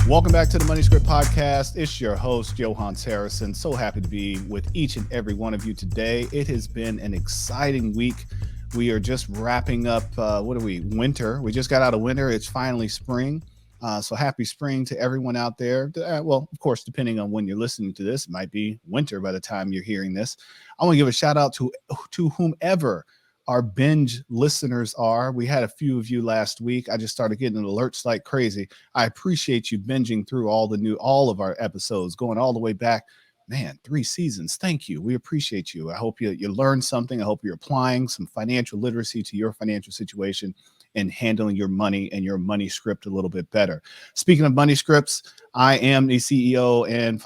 Welcome back to the Money Script Podcast. It's your host, Yohance Harrison. So happy to be with each and every one of you today. It has been an exciting week. We are just wrapping up, winter. We just got out of winter. It's finally spring. So happy spring to everyone out there. Well, of course, depending on when you're listening to this, it might be winter by the time you're hearing this. I want to give a shout out to whomever our binge listeners are. We had a few of you last week. I just started getting alerts like crazy. I appreciate you binging through all of our episodes, going all the way back. Man, 3 seasons. Thank you. We appreciate you. I hope you learned something. I hope you're applying some financial literacy to your financial situation and handling your money and your money script a little bit better. Speaking of money scripts, I am the CEO and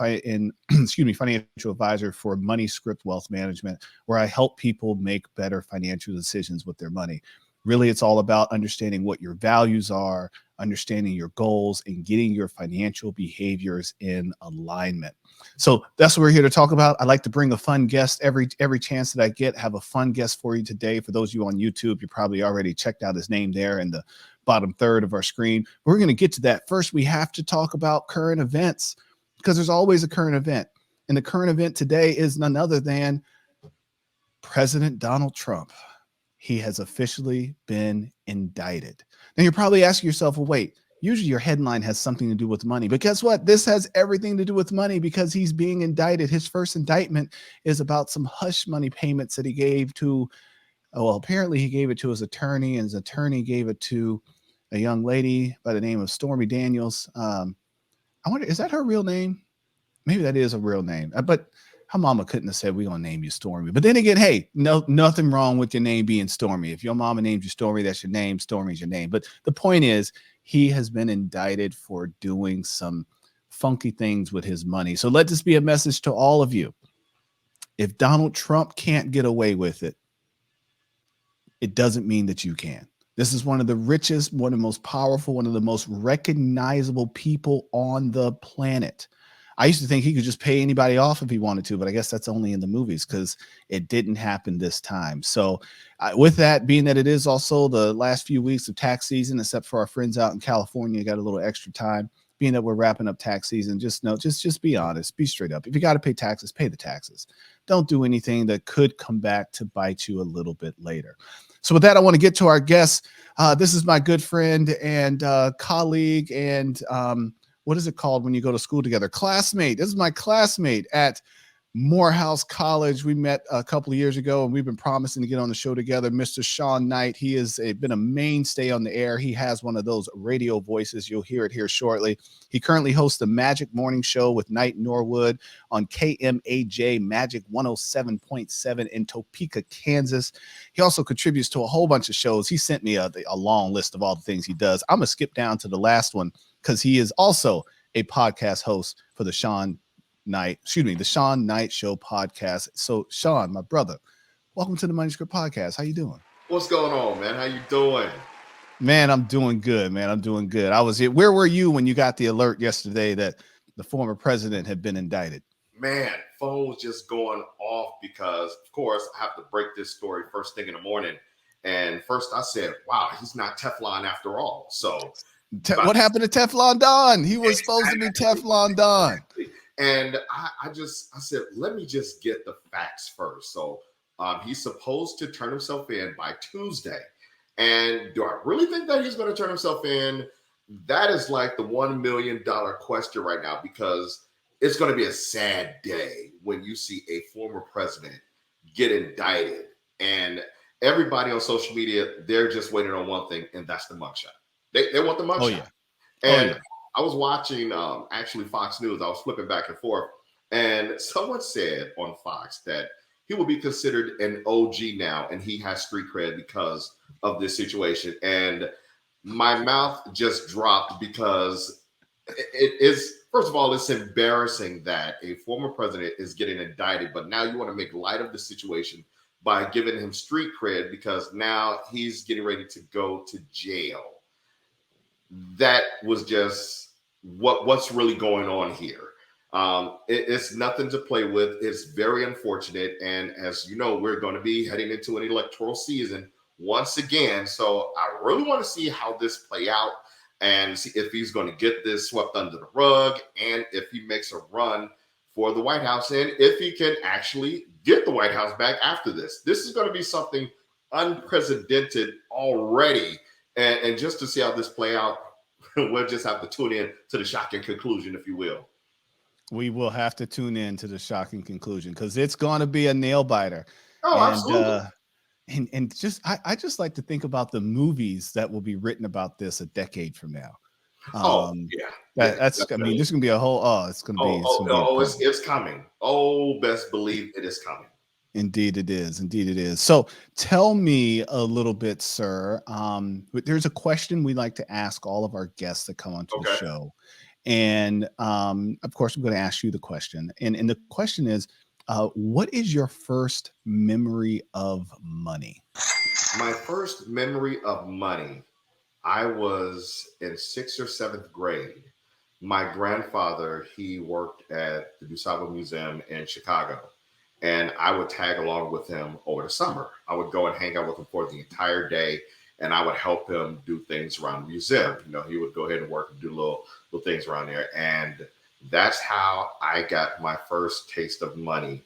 financial advisor for Money Script Wealth Management, where I help people make better financial decisions with their money. Really, it's all about understanding what your values are, understanding your goals, and getting your financial behaviors in alignment. So that's what we're here to talk about. I like to bring a fun guest every chance that I get. Have a fun guest for you today. For those of you on YouTube, you probably already checked out his name there in the bottom third of our screen. We're going to get to that. First, we have to talk about current events, because there's always a current event. And the current event today is none other than President Donald Trump. He has officially been indicted. Now, you're probably asking yourself, well, wait, usually your headline has something to do with money. But guess what? This has everything to do with money, because he's being indicted. His first indictment is about some hush money payments that he gave to, apparently he gave it to his attorney, and his attorney gave it to a young lady by the name of Stormy Daniels. I wonder, is that her real name? Maybe that is a real name. But her mama couldn't have said, we're going to name you Stormy. But then again, hey, nothing wrong with your name being Stormy. If your mama named you Stormy, that's your name. Stormy's your name. But the point is, he has been indicted for doing some funky things with his money. So let this be a message to all of you. If Donald Trump can't get away with it, it doesn't mean that you can. This is one of the richest, one of the most powerful, one of the most recognizable people on the planet. I used to think he could just pay anybody off if he wanted to, but I guess that's only in the movies, because it didn't happen this time. So with that, being that it is also the last few weeks of tax season, except for our friends out in California, got a little extra time. Being that we're wrapping up tax season, just be honest, be straight up. If you got to pay taxes, pay the taxes. Don't do anything that could come back to bite you a little bit later. So with that, I want to get to our guest. This is my good friend and colleague and what is it called when you go to school together? Classmate. This is my classmate at Morehouse College. We met a couple of years ago, and we've been promising to get on the show together. Mr. Shawn Knight. He has been a mainstay on the air. He has one of those radio voices. You'll hear it here shortly. He currently hosts the Magic Morning Show with Knight Norwood on KHAJ Majic 107.7 in Topeka, Kansas. He also contributes to a whole bunch of shows. He sent me a long list of all the things he does. I'm going to skip down to the last one, because he is also a podcast host for the Shawn Knight Show podcast. So, Shawn, my brother, welcome to the Money Script Podcast. How you doing? What's going on, man? How you doing? Man, I'm doing good, man. I'm doing good. I was here. Where were you when you got the alert yesterday that the former president had been indicted? Man, phone was just going off because, of course, I have to break this story first thing in the morning. And first I said, wow, he's not Teflon after all. So what happened to Teflon Don? He was supposed to be Teflon Don. And I said, let me just get the facts first. So he's supposed to turn himself in by Tuesday. And do I really think that he's going to turn himself in? That is like the $1 million question right now, because it's going to be a sad day when you see a former president get indicted. And everybody on social media, they're just waiting on one thing, and that's the mugshot. They want the mugshot. Oh, yeah. And I was watching actually Fox News. I was flipping back and forth, and someone said on Fox that he will be considered an OG now, and he has street cred because of this situation. And my mouth just dropped, because it is, first of all, it's embarrassing that a former president is getting indicted, but now you want to make light of the situation by giving him street cred because now he's getting ready to go to jail. That was just what's really going on here. It's nothing to play with. It's very unfortunate. And as you know, we're going to be heading into an electoral season once again. So I really want to see how this play out. and see if he's going to get this swept under the rug, and if he makes a run for the White House, and if he can actually get the White House back after this. This is going to be something unprecedented already. And just to see how this play out, we'll just have to tune in to the shocking conclusion, if you will. We will have to tune in to the shocking conclusion because it's going to be a nail biter. Oh, And absolutely. and just I just like to think about the movies that will be written about this a decade from now. Oh, Um, yeah. Yeah, that's I mean, definitely. there's gonna be a whole it's gonna be incredible. It's coming. Oh, best believe it is coming. Indeed, it is. Indeed, it is. So, tell me a little bit, sir. There's a question we like to ask all of our guests that come onto the Okay. show, and of course, I'm going to ask you the question. And the question is, what is your first memory of money? My first memory of money, I was in sixth or seventh grade. My grandfather, he worked at the DuSable Museum in Chicago, and I would tag along with him over the summer. I would go and hang out with him for the entire day, and I would help him do things around the museum. You know, he would go ahead and work and do little things around there, and that's how I got my first taste of money.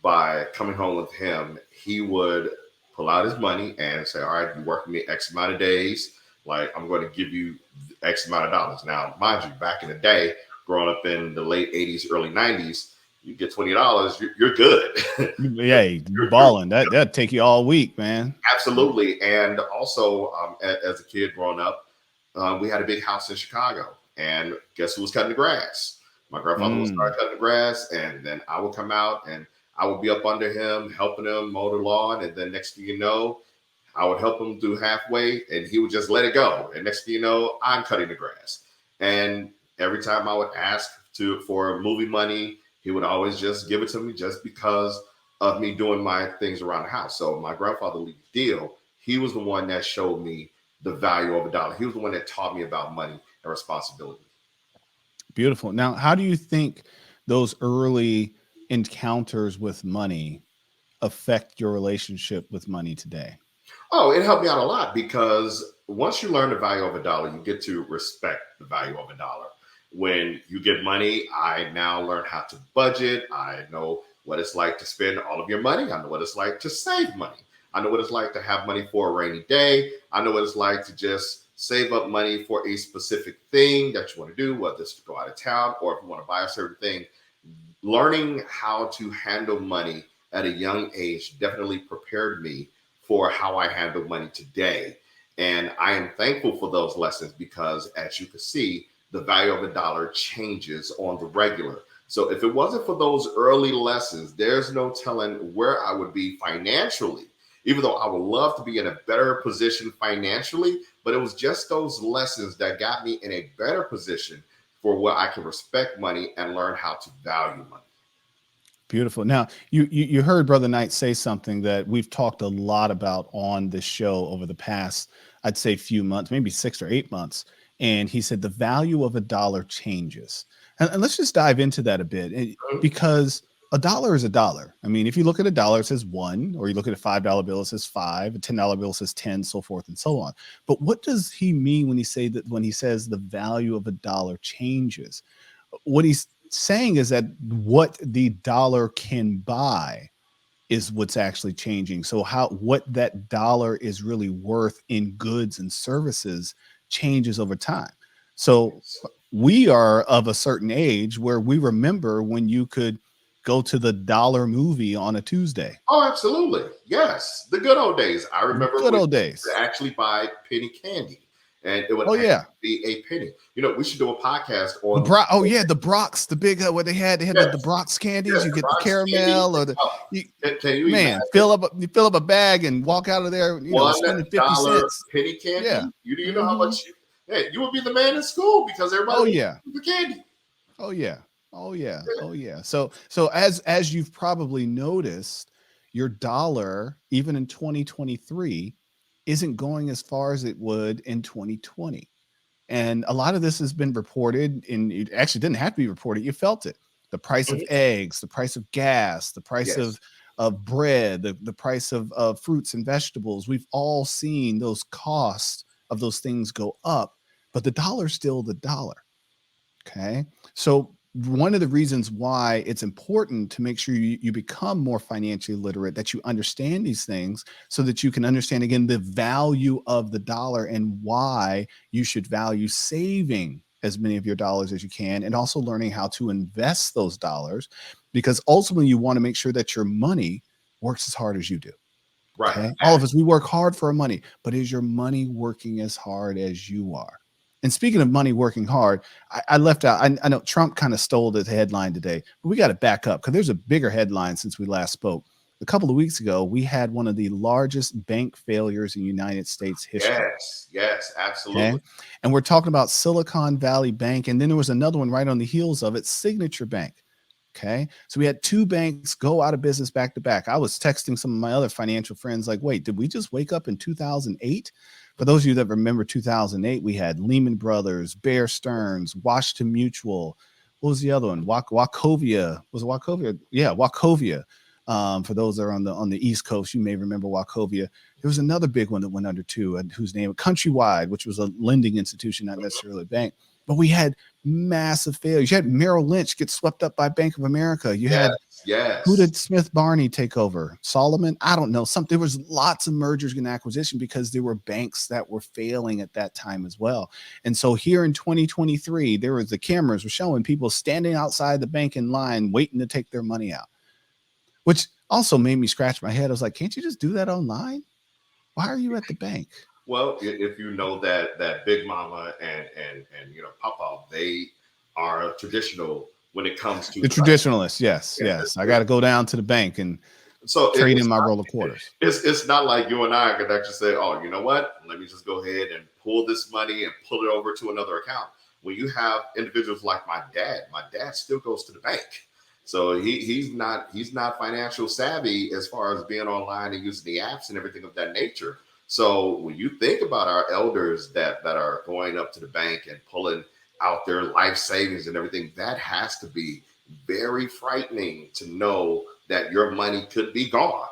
By coming home with him, he would pull out his money and say, "All right, you work me X amount of days. Like, I'm going to give you X amount of dollars." Now, mind you, back in the day, growing up in the late 80s, early 90s, you get $20, you're good. Yeah, you You're balling. That'd take you all week, man. absolutely. And also, as a kid growing up, we had a big house in Chicago. And guess who was cutting the grass? My grandfather would start Mm, cutting the grass, and then I would come out and I would be up under him, helping him mow the lawn. And then next thing you know, I would help him do halfway, and he would just let it go. And next thing you know, I'm cutting the grass. And every time I would ask for movie money, he would always just give it to me just because of me doing my things around the house. So my grandfather Lee Deal, he was the one that showed me the value of a dollar. He was the one that taught me about money and responsibility. beautiful. Now, how do you think those early encounters with money affect your relationship with money today? Oh, it helped me out a lot because once you learn the value of a dollar, you get to respect the value of a dollar. When you get money, I now learn how to budget. I know what it's like to spend all of your money. I know what it's like to save money. I know what it's like to have money for a rainy day. I know what it's like to just save up money for a specific thing that you want to do, whether it's to go out of town or if you want to buy a certain thing. Learning how to handle money at a young age definitely prepared me for how I handle money today. And I am thankful for those lessons because, as you can see, the value of a dollar changes on the regular. So, if it wasn't for those early lessons, there's no telling where I would be financially, even though I would love to be in a better position financially. But it was just those lessons that got me in a better position for where I can respect money and learn how to value money. Beautiful. Now, you heard Brother Knight say something that we've talked a lot about on this show over the past, I'd say, few months, maybe 6 or 8 months. And he said the value of a dollar changes. And let's just dive into that a bit, because a dollar is a dollar. I mean, if you look at a dollar, it says one, or you look at a $5 bill, it says five, a $10 bill says 10, so forth and so on. But what does he mean when he says the value of a dollar changes? What he's saying is that what the dollar can buy is what's actually changing. So what that dollar is really worth in goods and services changes over time. So we are of a certain age where we remember when you could go to the dollar movie on a Tuesday. Oh, absolutely. Yes. The good old days. I remember Good when old you could days. actually buy penny candy and it would Oh actually yeah. be a penny. You know, we should do a podcast The on, Brock, oh yeah, the Brock's, the big what they had yes, the Brock's candies. yes, You the get the Bronx candy. caramel or the Oh, you, can you man, imagine you fill up a bag and walk out of there, spending 50 $1 cents. penny Yeah. candy? You do you know how Hmm. much you would be the man in school because everybody Oh was yeah. the candy. Oh yeah. Oh yeah. Yeah. Oh yeah. So as you've probably noticed, your dollar, even in 2023, isn't going as far as it would in 2020. And a lot of this has been reported, and it actually didn't have to be reported. You felt it. The price of Mhm. eggs, the price of gas, the price Yes. of bread, the price of fruits and vegetables. We've all seen those costs of those things go up. but the dollar's still the dollar. Okay. So one of the reasons why it's important to make sure you become more financially literate, that you understand these things so that you can understand again the value of the dollar and why you should value saving as many of your dollars as you can, and also learning how to invest those dollars, because ultimately you want to make sure that your money works as hard as you do. Right. Okay. All of us, we work hard for our money, but is your money working as hard as you are? And speaking of money working hard, I left out, I know Trump kind of stole the headline today, but we got to back up because there's a bigger headline since we last spoke. A couple of weeks ago, we had one of the largest bank failures in United States history. Yes, Okay. absolutely. And we're talking about Silicon Valley Bank. And then there was another one right on the heels of it, Signature Bank. Okay. So we had two banks go out of business back to back. I was texting some of my other financial friends, like, wait, did we just wake up in 2008? For those of you that remember 2008, we had Lehman Brothers, Bear Stearns, Washington Mutual. What was the other one? Wachovia. Was it Wachovia? Yeah, Wachovia. For those that are on the East Coast, you may remember Wachovia. There was another big one that went under too, and whose name Countrywide, which was a lending institution, not necessarily a bank. But we had massive failures. You had Merrill Lynch get swept up by Bank of America. You had who Yes. did Smith Barney take over? Solomon? I don't know. There was lots of mergers and acquisition because there were banks that were failing at that time as well. And so here in 2023, there was the cameras were showing people standing outside the bank in line waiting to take their money out, which also made me scratch my head. I was like, can't you just do that online? Why are you at the bank? Well, if you know that Big Mama and Papa, they are traditional when it comes to The the money. traditionalists, yes, Yeah, yes. I got to go down to the bank and so trade in my roll of quarters. it's not like you and I could actually say, oh, you know what? Let me just go ahead and pull this money and pull it over to another account. When you have individuals like my dad still goes to the bank. So he's not financial savvy as far as being online and using the apps and everything of that nature. So when you think about our elders that are going up to the bank and pulling out their life savings and everything, that has to be very frightening to know that your money could be gone.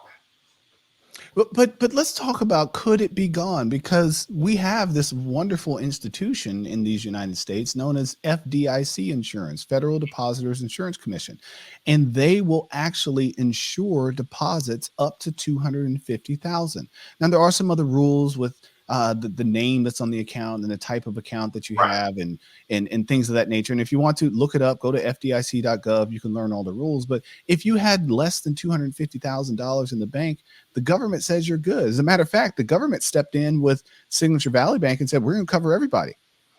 But let's talk about, could it be gone? Because we have this wonderful institution in these United States known as FDIC insurance, Federal Depositors Insurance Commission, and they will actually insure deposits up to 250,000. Now there are some other rules with the name that's on the account and the type of account that you Right. have and things of that nature. And if you want to look it up, go to FDIC.gov. You can learn all the rules. But if you had less than $250,000 in the bank, the government says you're good. As a matter of fact, the government stepped in with Signature Valley Bank and said, we're going to cover everybody,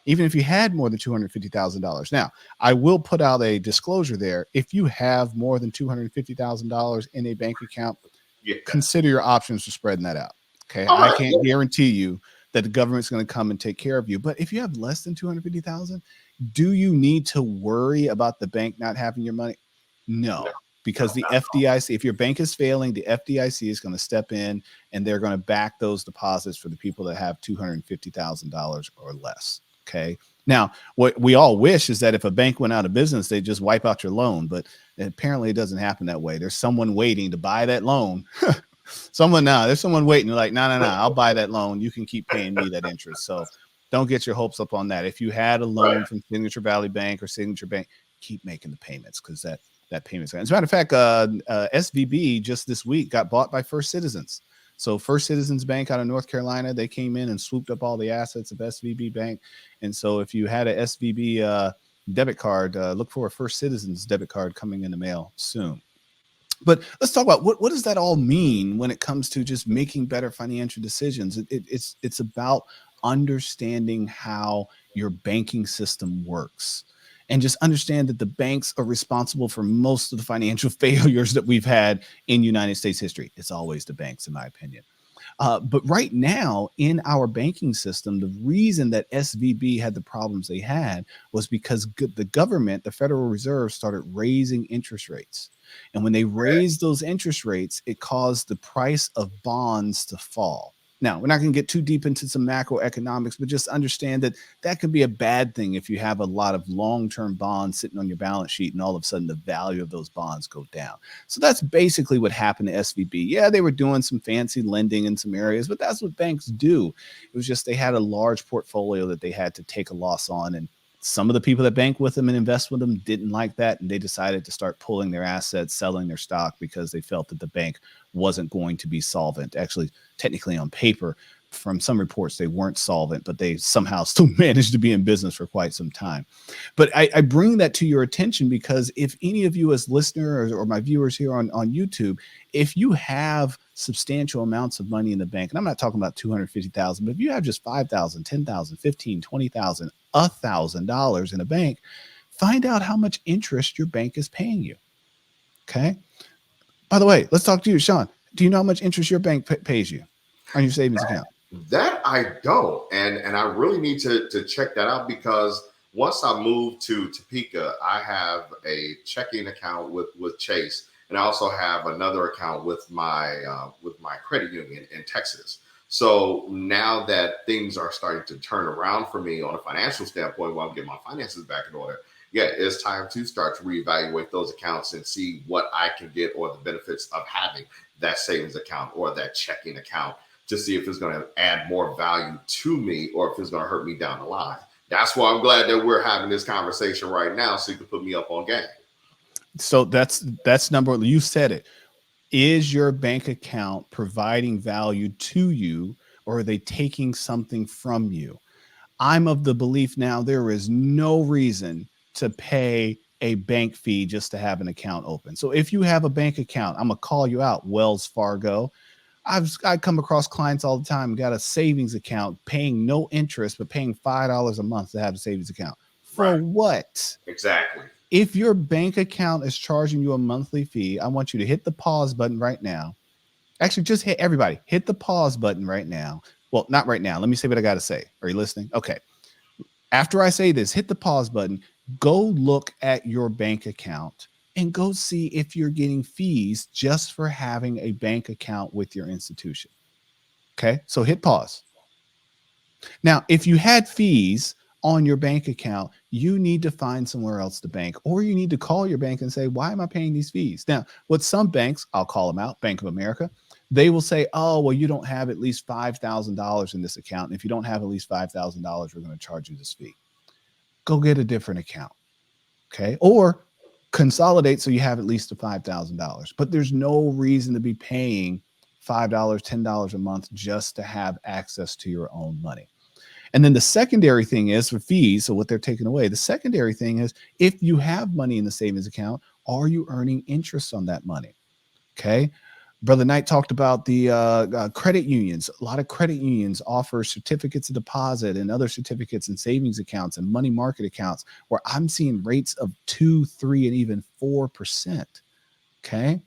even if you had more than $250,000. Now, I will put out a disclosure there. If you have more than $250,000 in a bank account, Yeah. consider your options for spreading that out. Okay. All I right. can't guarantee you that the government's going to come and take care of you. But if you have less than 250,000, do you need to worry about the bank not having your money? No, No, because no, the FDIC, if your bank is failing, the FDIC is going to step in and they're going to back those deposits for the people that have $250,000 or less. Okay. Now, what we all wish is that if a bank went out of business, they just wipe out your loan. But apparently it doesn't happen that way. There's someone waiting to buy that loan. There's someone waiting. They're like, no, I'll buy that loan. You can keep paying me that interest. So don't get your hopes up on that. If you had a loan right. from Signature Valley Bank or Signature Bank, keep making the payments, because that payment's. As a matter of fact, SVB just this week got bought by First Citizens. So First Citizens Bank out of North Carolina, they came in and swooped up all the assets of SVB Bank. And so if you had a SVB debit card, look for a First Citizens debit card coming in the mail soon. But let's talk about what does that all mean when it comes to just making better financial decisions. It's about understanding how your banking system works, and just understand that the banks are responsible for most of the financial failures that we've had in United States history. It's always the banks, in my opinion. But right now in our banking system, the reason that SVB had the problems they had was because the government, the Federal Reserve, started raising interest rates. And when they raised those interest rates, it caused the price of bonds to fall. Now, we're not going to get too deep into some macroeconomics, but just understand that that could be a bad thing if you have a lot of long-term bonds sitting on your balance sheet and all of a sudden the value of those bonds go down. So that's basically what happened to SVB. Yeah, they were doing some fancy lending in some areas, but that's what banks do. It was just they had a large portfolio that they had to take a loss on, and some of the people that bank with them and invest with them didn't like that, and they decided to start pulling their assets, selling their stock because they felt that the bank wasn't going to be solvent. Actually, technically on paper, from some reports, they weren't solvent, but they somehow still managed to be in business for quite some time. But I bring that to your attention because if any of you as listeners or my viewers here on YouTube, if you have substantial amounts of money in the bank, and I'm not talking about 250,000, but if you have just 5,000, 10,000, 15, 20,000, $1,000 in a bank, find out how much interest your bank is paying you. Okay. By the way, let's talk to you, Shawn. Do you know how much interest your bank pays you on your savings account? That I don't, and I really need to check that out, because once I moved to Topeka, I have a checking account with Chase, and I also have another account with my credit union in Texas. So now that things are starting to turn around for me on a financial standpoint, while I'm getting my finances back in order, yeah, it's time to start to reevaluate those accounts and see what I can get or the benefits of having that savings account or that checking account, to see if it's going to add more value to me or if it's going to hurt me down the line. That's why I'm glad that we're having this conversation right now, so you can put me up on game. So that's number one. You said it. Is your bank account providing value to you, or are they taking something from you? I'm of the belief now there is no reason to pay a bank fee just to have an account open. So if you have a bank account, I'm going to call you out, Wells Fargo. I come across clients all the time, got a savings account paying no interest, but paying $5 a month to have a savings account. For what? Exactly. If your bank account is charging you a monthly fee, I want you to hit the pause button right now. Actually, just hit everybody. Hit the pause button right now. Well, not right now. Let me say what I got to say. Are you listening? Okay. After I say this, hit the pause button. Go look at your bank account and go see if you're getting fees just for having a bank account with your institution. Okay. So hit pause. Now, if you had fees on your bank account, you need to find somewhere else to bank, or you need to call your bank and say, why am I paying these fees? Now, with some banks, I'll call them out, Bank of America, they will say, oh, well, you don't have at least $5,000 in this account. And if you don't have at least $5,000, we're going to charge you this fee. Go get a different account. Okay. Or consolidate so you have at least the $5,000. But there's no reason to be paying $5, $10 a month just to have access to your own money. And then the secondary thing is for fees. So what they're taking away, the secondary thing is if you have money in the savings account, are you earning interest on that money? Okay. Brother Knight talked about the credit unions. A lot of credit unions offer certificates of deposit and other certificates and savings accounts and money market accounts where I'm seeing rates of 2%, 3%, and even 4%. Okay.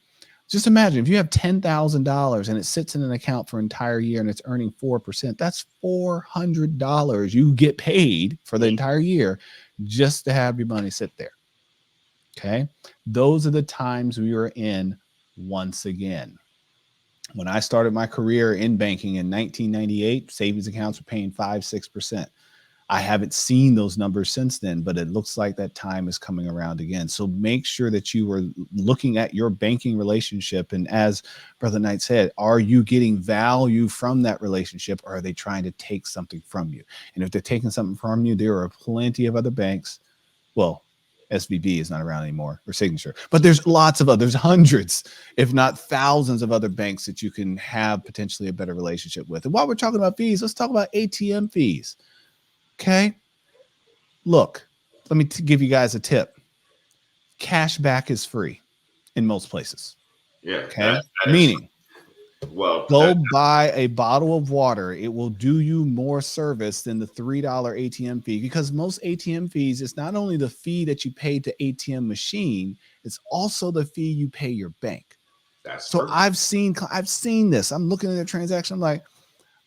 Just imagine if you have $10,000 and it sits in an account for an entire year and it's earning 4%, that's $400 you get paid for the entire year just to have your money sit there. Okay. Those are the times we are in once again. When I started my career in banking in 1998, savings accounts were paying 5%, 6%. I haven't seen those numbers since then, but it looks like that time is coming around again. So make sure that you are looking at your banking relationship. And as Brother Knight said, are you getting value from that relationship, or are they trying to take something from you? And if they're taking something from you, there are plenty of other banks. Well, SVB is not around anymore, or Signature, but there's lots of others, hundreds, if not thousands of other banks that you can have potentially a better relationship with. And while we're talking about fees, let's talk about ATM fees. Okay. Look, let me give you guys a tip. Cash back is free in most places. Yeah. Okay. Meaning, well, go buy a bottle of water. It will do you more service than the $3 ATM fee, because most ATM fees, it's not only the fee that you pay to ATM machine, it's also the fee you pay your bank. That's so true. I've seen this. I'm looking at a transaction. I'm like,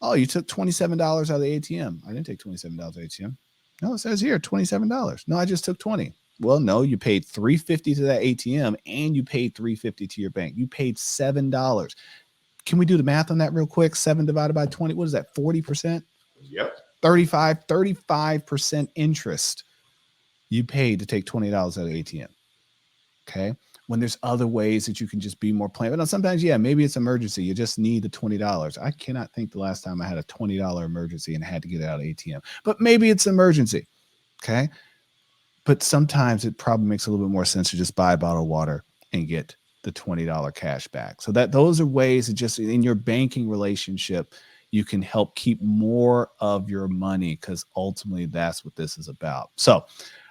oh, you took $27 out of the ATM. I didn't take $27 out of the ATM. No, it says here $27. No, I just took 20. Well, no, you paid $3.50 to that ATM and you paid $3.50 to your bank. You paid $7. can we do the math on that real quick? 7 divided by 20. What is that? 40%? Yep. 35% interest you paid to take $20 out of the ATM. Okay. When there's other ways that you can just be more planned. But sometimes, yeah, maybe it's emergency. You just need the $20. I cannot think the last time I had a $20 emergency and had to get it out of ATM. But maybe it's emergency. Okay. But sometimes it probably makes a little bit more sense to just buy a bottle of water and get the $20 cash back. So that those are ways that just in your banking relationship, you can help keep more of your money, because ultimately that's what this is about. So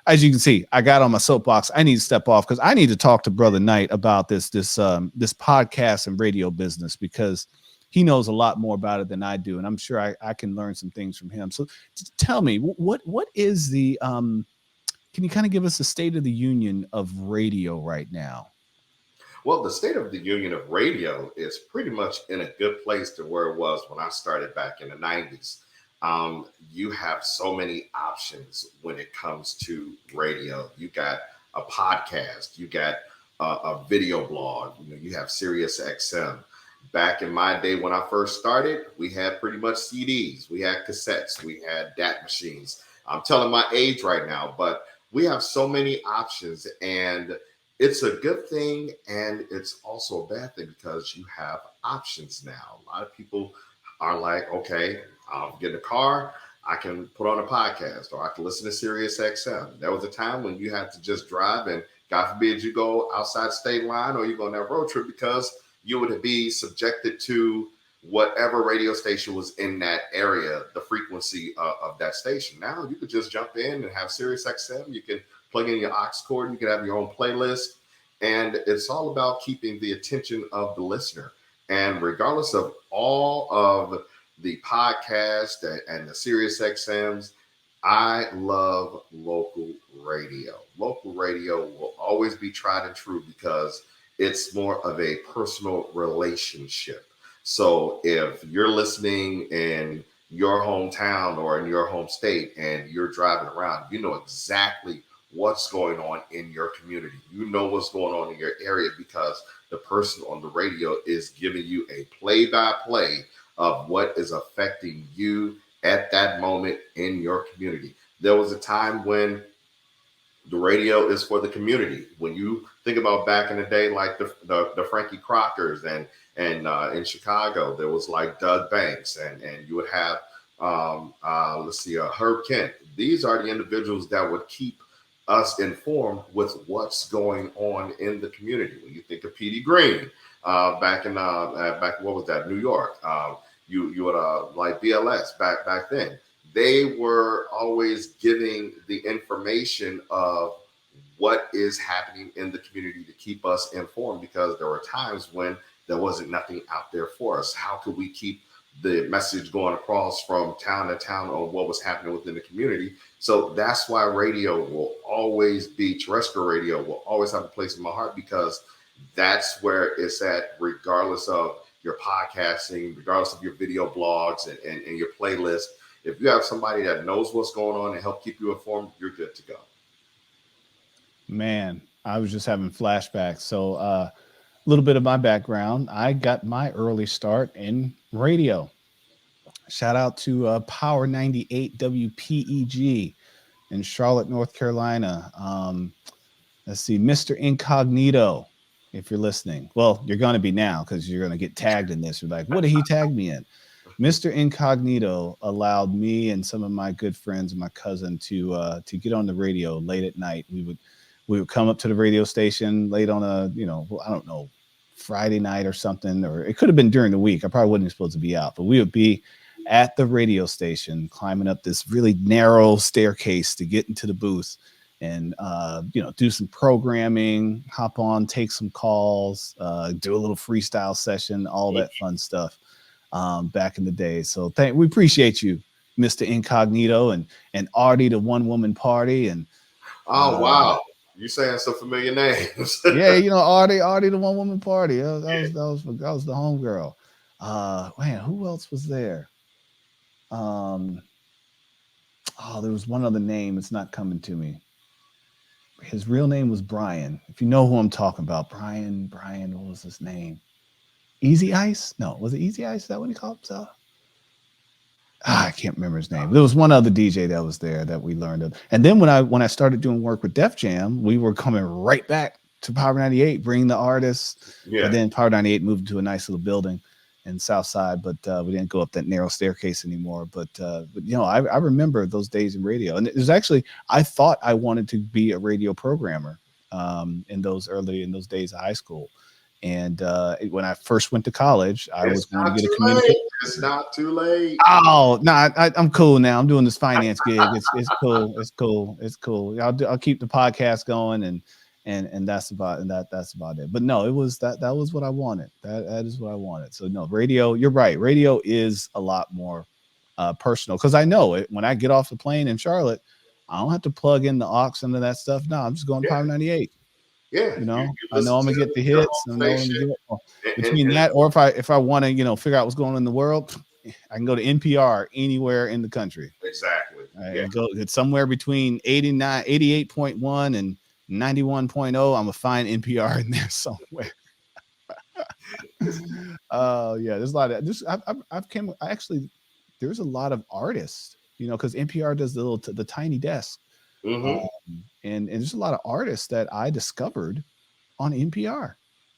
as you can see, I got on my soapbox. I need to step off because I need to talk to Brother Knight about this podcast and radio business, because he knows a lot more about it than I do, and I'm sure I can learn some things from him. So tell me, what is the can you kind of give us the state of the union of radio right now? Well, the state of the union of radio is pretty much in a good place to where it was when I started back in the 90s. You have so many options when it comes to radio. You got a podcast, you got a video blog, you have Sirius XM. Back in my day when I first started, we had pretty much CDs, we had cassettes, we had DAT machines. I'm telling my age right now, but we have so many options, and it's a good thing, and it's also a bad thing because you have options now. A lot of people are like, okay, I'll get in a car, I can put on a podcast, or I can listen to Sirius XM. There was a time when you had to just drive, and God forbid you go outside the state line or you go on that road trip, because you would be subjected to whatever radio station was in that area, the frequency of that station. Now you could just jump in and have Sirius XM. You can plug in your aux cord. You can have your own playlist. And it's all about keeping the attention of the listener. And regardless of all of the podcasts and the Sirius XMs, I love local radio. Local radio will always be tried and true because it's more of a personal relationship. So if you're listening in your hometown or in your home state and you're driving around, you know exactly what's going on in your community. You know what's going on in your area because the person on the radio is giving you a play-by-play of what is affecting you at that moment in your community. There was a time when the radio is for the community. When you think about back in the day, like the Frankie Crockers and in Chicago, there was like Doug Banks, and you would have Herb Kent. These are the individuals that would keep us informed with what's going on in the community. When you think of Petey Green, back what was that, New York? You would like BLS back then. They were always giving the information of what is happening in the community to keep us informed, because there were times when there wasn't nothing out there for us. How could we keep the message going across from town to town on what was happening within the community? So that's why radio will always be, terrestrial radio will always have a place in my heart, because that's where it's at, regardless of your podcasting, regardless of your video blogs and your playlist. If you have somebody that knows what's going on and help keep you informed, you're good to go. Man, I was just having flashbacks. So a little bit of my background. I got my early start in radio. Shout out to Power 98 WPEG in Charlotte, North Carolina. Let's see, Mr. Incognito, if you're listening. Well, you're going to be now, because you're going to get tagged in this. You're like, what did he tag me in? Mr. Incognito allowed me and some of my good friends and my cousin to get on the radio late at night. We would come up to the radio station late on a, I don't know, Friday night or something, or it could have been during the week. I probably wasn't supposed to be out, but we would be at the radio station climbing up this really narrow staircase to get into the booth and, do some programming, hop on, take some calls, do a little freestyle session, all that fun stuff. Back in the day. So we appreciate you, Mr. Incognito, and Artie, the One Woman Party. And wow, you saying some familiar names. Yeah, Artie, the One Woman Party. That was the homegirl. Man, who else was there? There was one other name. It's not coming to me. His real name was Brian. If you know who I'm talking about, Brian, what was his name? Easy Ice? No, was it Easy Ice? Is that what he called himself? I can't remember his name. There was one other DJ that was there that we learned of. And then when I started doing work with Def Jam, we were coming right back to Power 98, bringing the artists. Yeah. But then Power 98 moved to a nice little building in South Side, but we didn't go up that narrow staircase anymore. But you know, I remember those days in radio. And it was actually, I thought I wanted to be a radio programmer in those days of high school. And when I first went to college, I was going to get a communication. It's not too late. Oh no, I'm cool now. I'm doing this finance gig. It's cool. It's cool. It's cool. I'll keep the podcast going and that's about it. But no, it was that was what I wanted. That is what I wanted. So no, radio. You're right. Radio is a lot more personal because I know it. When I get off the plane in Charlotte, I don't have to plug in the aux into that stuff. No, I'm just going to Power 98. Yeah, you know, I know I'm gonna get the hits. Between and that, or if I want to, figure out what's going on in the world, I can go to NPR anywhere in the country. Exactly. It's somewhere between 88.1 and 91.0. I'm gonna find NPR in there somewhere. Oh yeah, there's a lot of this. There's a lot of artists, because NPR does the tiny desk. Mm-hmm. And there's a lot of artists that I discovered on NPR.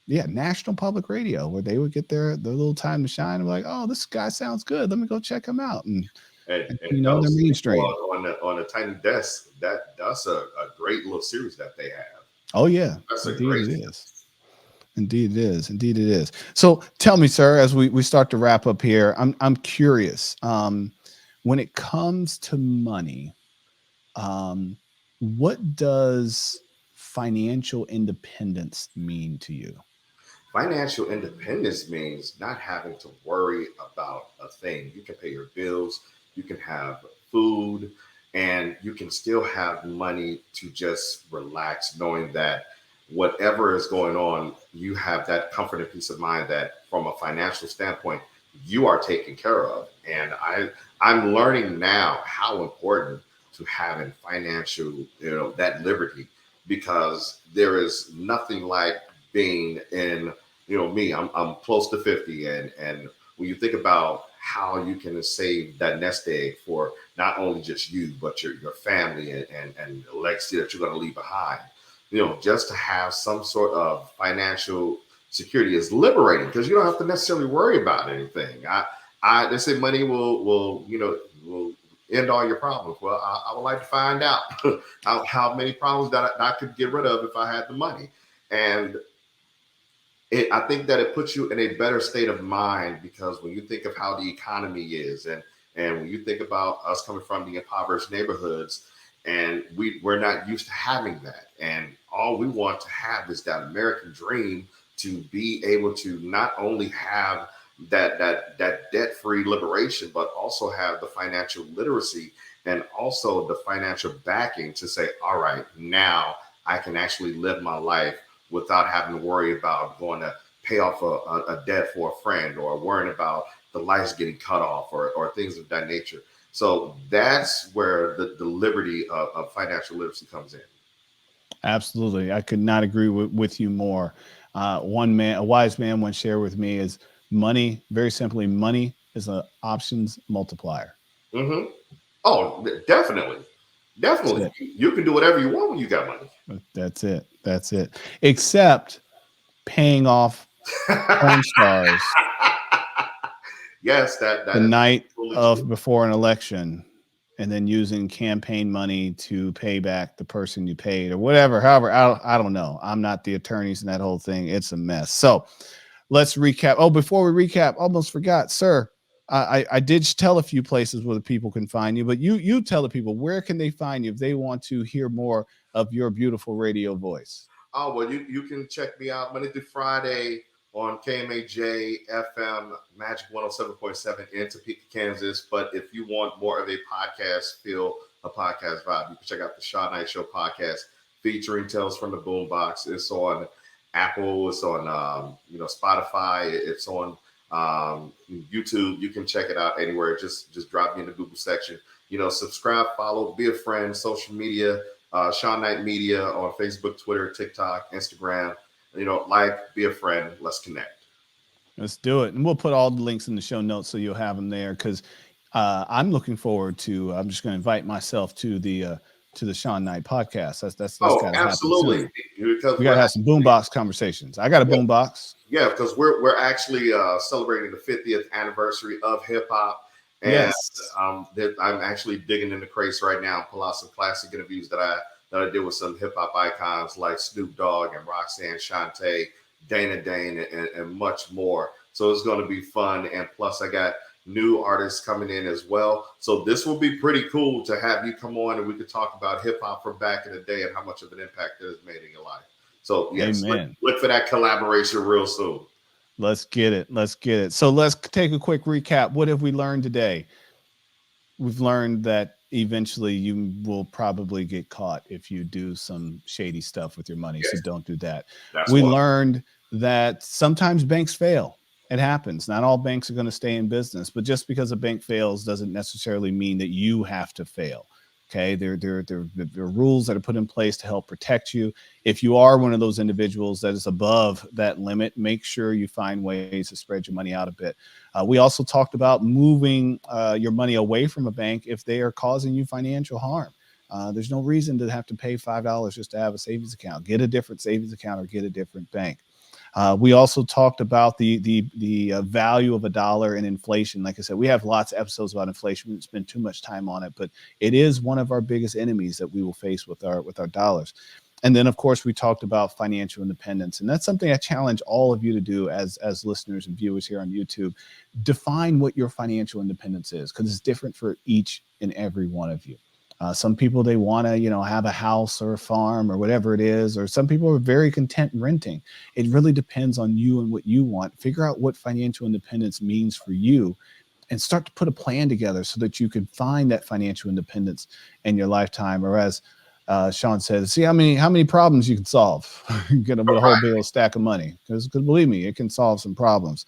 Yeah, National Public Radio, where they would get their little time to shine. And be like, oh, this guy sounds good. Let me go check him out. And they're mainstream. On a tiny desk, that's a great little series that they have. Oh yeah, that's indeed it is. Indeed it is. Indeed it is. So tell me, sir, as we start to wrap up here, I'm curious. When it comes to money, what does financial independence mean to you? Financial independence means not having to worry about a thing. You can pay your bills, you can have food, and you can still have money to just relax, knowing that whatever is going on, you have that comfort and peace of mind that from a financial standpoint, you are taken care of. And I'm learning now how important to having financial, that liberty, because there is nothing like being in, me, I'm close to 50. And when you think about how you can save that nest egg for not only just you, but your family and the legacy that you're going to leave behind, just to have some sort of financial security is liberating because you don't have to necessarily worry about anything. They say money will end all your problems. Well, I would like to find out how many problems that I could get rid of if I had the money. And I think that it puts you in a better state of mind because when you think of how the economy is and when you think about us coming from the impoverished neighborhoods and we're not used to having that. And all we want to have is that American dream to be able to not only have that debt-free liberation, but also have the financial literacy and also the financial backing to say, all right, now I can actually live my life without having to worry about going to pay off a debt for a friend or worrying about the lights getting cut off or things of that nature. So that's where the liberty of financial literacy comes in. Absolutely. I could not agree with you more. A wise man once shared with me is money, very simply, money is an options multiplier. Mm-hmm. Oh, definitely. Definitely. You can do whatever you want when you got money. That's it. That's it. Except paying off porn stars. Yes, that the night of before an election, and then using campaign money to pay back the person you paid or whatever. However, I don't know. I'm not the attorneys in that whole thing. It's a mess. So let's recap. Oh, before we recap, almost forgot, sir. I did tell a few places where the people can find you, but you tell the people, where can they find you if they want to hear more of your beautiful radio voice? Oh, well, you can check me out Monday through Friday on KHAJ FM Majic 107.7 in Topeka, Kansas. But if you want more of a podcast feel, a podcast vibe, you can check out the Shawn Knight Show podcast featuring Tales from the Boombox. It's on Apple, it's on Spotify, it's on YouTube. You can check it out anywhere. Just drop me in the Google section. Subscribe, follow, be a friend, social media, Shawn Knight Media on Facebook, Twitter, TikTok, Instagram. Be a friend. Let's connect. Let's do it. And we'll put all the links in the show notes so you'll have them there, because I'm looking forward to, I'm just going to invite myself to the Shawn Knight podcast. That's got to happen soon. Because we got to have some boombox conversations. I got a boombox. Yeah, because we're actually celebrating the 50th anniversary of hip hop. And yes. I'm actually digging in the crates right now, pull out some classic interviews that I did with some hip hop icons like Snoop Dogg and Roxanne Shante, Dana Dane, and much more. So it's going to be fun. And plus, I got new artists coming in as well. So this will be pretty cool to have you come on and we could talk about hip hop from back in the day and how much of an impact it has made in your life. So yes, look for that collaboration real soon. Let's get it. So let's take a quick recap. What have we learned today? We've learned that eventually you will probably get caught if you do some shady stuff with your money. Yes. So don't do that. We learned that sometimes banks fail. It happens. Not all banks are going to stay in business, but just because a bank fails doesn't necessarily mean that you have to fail. Okay, there are rules that are put in place to help protect you. If you are one of those individuals that is above that limit, make sure you find ways to spread your money out a bit. We also talked about moving your money away from a bank if they are causing you financial harm. There's no reason to have to pay $5 just to have a savings account. Get a different savings account or get a different bank. We also talked about the value of a dollar and inflation. Like I said, we have lots of episodes about inflation. We didn't spend too much time on it, but it is one of our biggest enemies that we will face with our dollars. And then, of course, we talked about financial independence. And that's something I challenge all of you to do as listeners and viewers here on YouTube. Define what your financial independence is, because it's different for each and every one of you. Some people, they want to, have a house or a farm or whatever it is, or some people are very content renting. It really depends on you and what you want. Figure out what financial independence means for you and start to put a plan together so that you can find that financial independence in your lifetime. Or as Shawn says, see how many problems you can solve with a whole big stack of money, because believe me, it can solve some problems.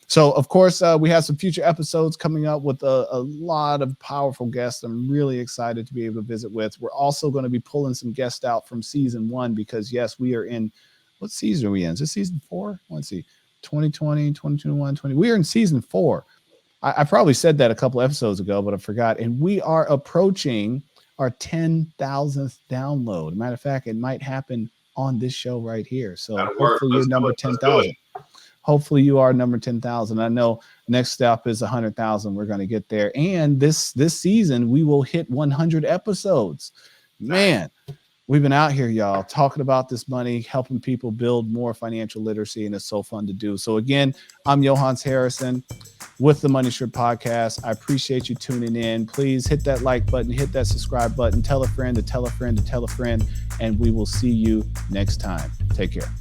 So, of course, we have some future episodes coming up with a lot of powerful guests I'm really excited to be able to visit with. We're also going to be pulling some guests out from season 1 because, yes, we are in – what season are we in? Is this season 4? Let's see, 2020, 2021, 20. We are in season 4. I probably said that a couple episodes ago, but I forgot. And we are approaching our 10,000th download. Matter of fact, it might happen on this show right here. So hopefully you're number 10,000. Hopefully you are number 10,000. I know next step is 100,000. We're going to get there. And this season, we will hit 100 episodes. Man, we've been out here, y'all, talking about this money, helping people build more financial literacy, and it's so fun to do. So again, I'm Yohance Harrison with the Money Strip Podcast. I appreciate you tuning in. Please hit that like button, hit that subscribe button, tell a friend to tell a friend to tell a friend, and we will see you next time. Take care.